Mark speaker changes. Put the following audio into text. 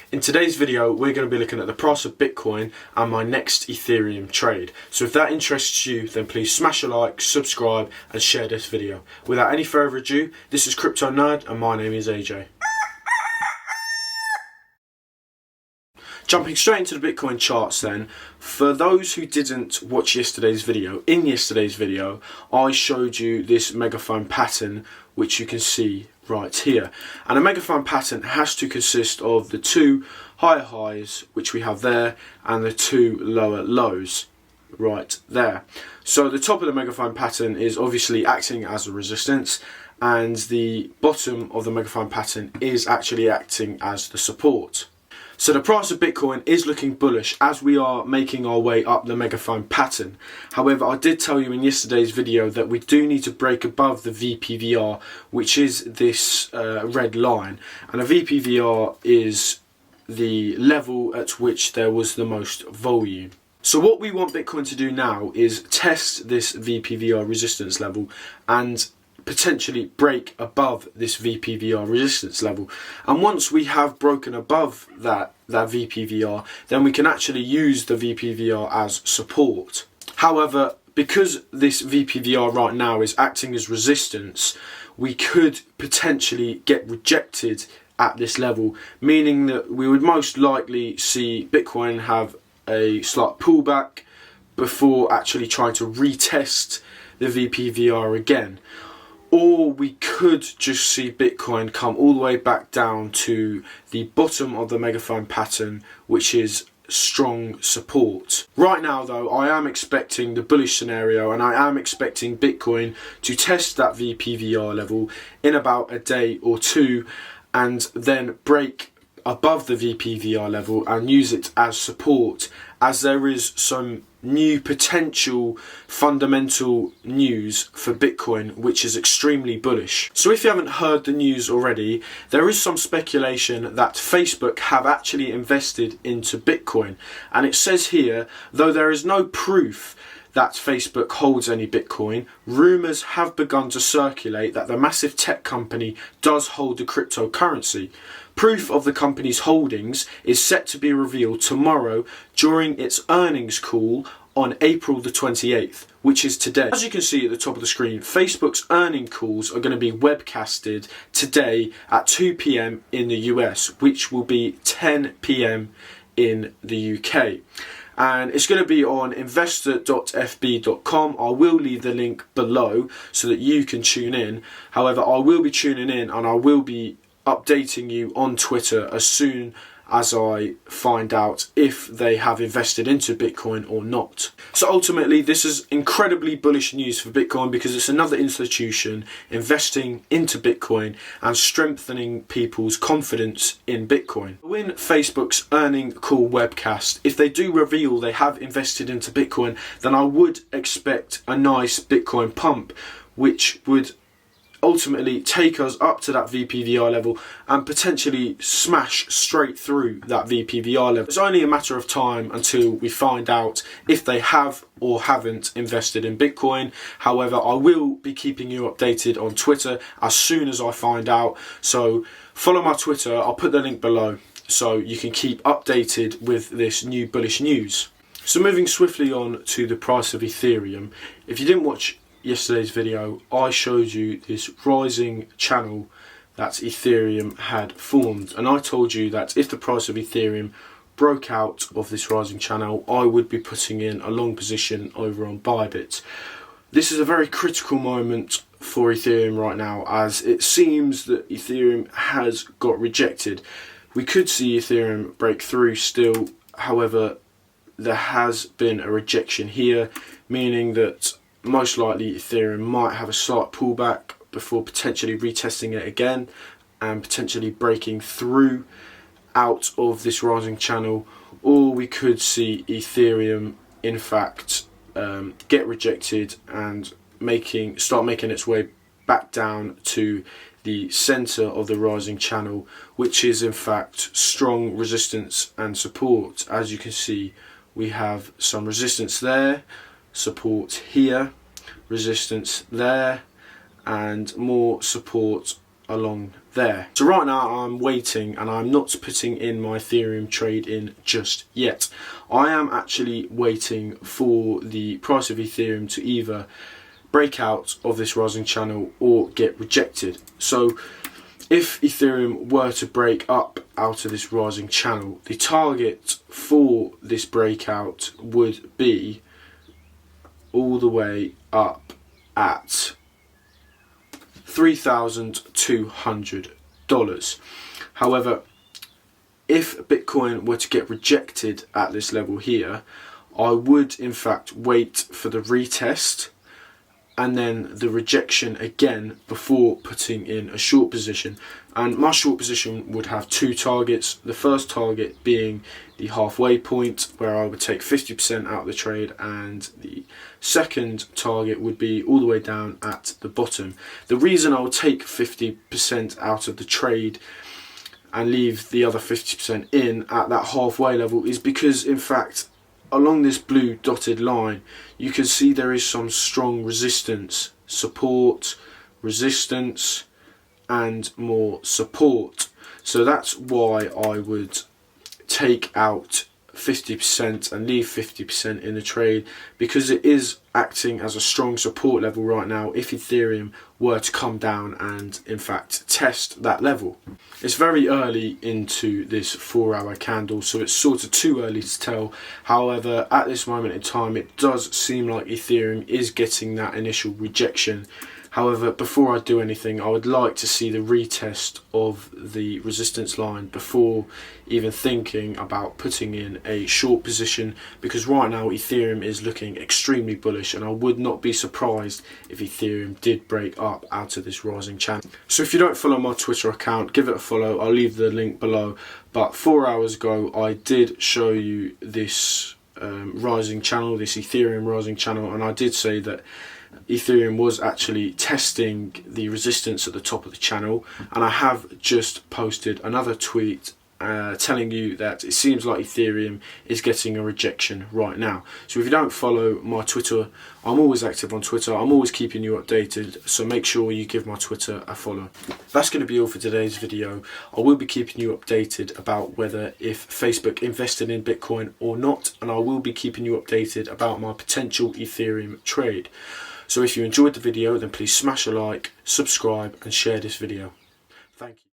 Speaker 1: In today's video, we're going to be looking at the price of Bitcoin and my next Ethereum trade. So if that interests you, then please smash a like, subscribe and share this video. Without any further ado, this is Crypto Nerd and my name is AJ. Jumping straight into the Bitcoin charts then, for those who didn't watch yesterday's video, in yesterday's video I showed you this megaphone pattern which you can see right here. And a megaphone pattern has to consist of the two higher highs which we have there and the two lower lows right there. So the top of the megaphone pattern is obviously acting as a resistance and the bottom of the megaphone pattern is actually acting as the support. So the price of Bitcoin is looking bullish as we are making our way up the megaphone pattern. However, I did tell you in yesterday's video that we do need to break above the VPVR, which is this red line. And a VPVR is the level at which there was the most volume. So what we want Bitcoin to do now is test this VPVR resistance level and potentially break above this VPVR resistance level. And once we have broken above that VPVR, then we can actually use the VPVR as support. However, because this VPVR right now is acting as resistance, we could potentially get rejected at this level, meaning that we would most likely see Bitcoin have a slight pullback before actually trying to retest the VPVR again. Or we could just see Bitcoin come all the way back down to the bottom of the megaphone pattern, which is strong support. Right now though, I am expecting the bullish scenario and I am expecting Bitcoin to test that VPVR level in about a day or two and then break above the VPVR level and use it as support, as there is some new potential fundamental news for Bitcoin which is extremely bullish. So if you haven't heard the news already, there is some speculation that Facebook have actually invested into Bitcoin, and it says here, though there is no proof that Facebook holds any Bitcoin, rumours have begun to circulate that the massive tech company does hold the cryptocurrency. Proof of the company's holdings is set to be revealed tomorrow during its earnings call on April the 28th, which is today. As you can see at the top of the screen, Facebook's earning calls are going to be webcasted today at 2 PM in the US, which will be 10 PM in the UK. And it's going to be on investor.fb.com. I will leave the link below so that you can tune in. However, I will be tuning in and I will be updating you on Twitter as soon as I find out if they have invested into Bitcoin or not. So ultimately, this is incredibly bullish news for Bitcoin because it's another institution investing into Bitcoin and strengthening people's confidence in Bitcoin. When Facebook's earning call webcast, if they do reveal they have invested into Bitcoin, then I would expect a nice Bitcoin pump, which would ultimately take us up to that VPVR level and potentially smash straight through that VPVR level. It's only a matter of time until we find out if they have or haven't invested in Bitcoin. However, I will be keeping you updated on Twitter as soon as I find out. So follow my Twitter, I'll put the link below so you can keep updated with this new bullish news. So moving swiftly on to the price of Ethereum. If you didn't watch yesterday's video, I showed you this rising channel that Ethereum had formed, and I told you that if the price of Ethereum broke out of this rising channel, I would be putting in a long position over on Bybit. This is a very critical moment for Ethereum right now, as it seems that Ethereum has got rejected. We could see Ethereum break through still, however there has been a rejection here, meaning that most likely Ethereum might have a slight pullback before potentially retesting it again and potentially breaking through out of this rising channel, or we could see Ethereum in fact get rejected and start making its way back down to the center of the rising channel, which is in fact strong resistance and support. As you can see, we have some resistance there, support here, resistance there, and more support along there. So right now I'm waiting, and I'm not putting in my Ethereum trade in just yet. I am actually waiting for the price of Ethereum to either break out of this rising channel or get rejected. So if Ethereum were to break up out of this rising channel, the target for this breakout would be all the way up at $3,200. However, if Bitcoin were to get rejected at this level here, I would in fact wait for the retest and then the rejection again before putting in a short position. And my short position would have two targets. The first target being the halfway point, where I would take 50% out of the trade, and the second target would be all the way down at the bottom. The reason I would take 50% out of the trade and leave the other 50% in at that halfway level is because, in fact, along this blue dotted line, you can see there is some strong resistance, support, resistance, and more support. So that's why I would take out 50% and leave 50% in the trade, because it is acting as a strong support level right now if Ethereum were to come down and in fact test that level. It's very early into this 4-hour candle, so it's sort of too early to tell. However, at this moment in time, it does seem like Ethereum is getting that initial rejection. However, before I do anything, I would like to see the retest of the resistance line before even thinking about putting in a short position, because right now Ethereum is looking extremely bullish, and I would not be surprised if Ethereum did break up out of this rising channel. So if you don't follow my Twitter account, give it a follow. I'll leave the link below. But 4 hours ago, I did show you this rising channel, this Ethereum rising channel, and I did say that Ethereum was actually testing the resistance at the top of the channel, and I have just posted another tweet telling you that it seems like Ethereum is getting a rejection right now. So if you don't follow my Twitter, I'm always active on Twitter, I'm always keeping you updated, so make sure you give my Twitter a follow. That's going to be all for today's video. I will be keeping you updated about whether if Facebook invested in Bitcoin or not, and I will be keeping you updated about my potential Ethereum trade. So if you enjoyed the video, then please smash a like, subscribe and share this video. Thank you.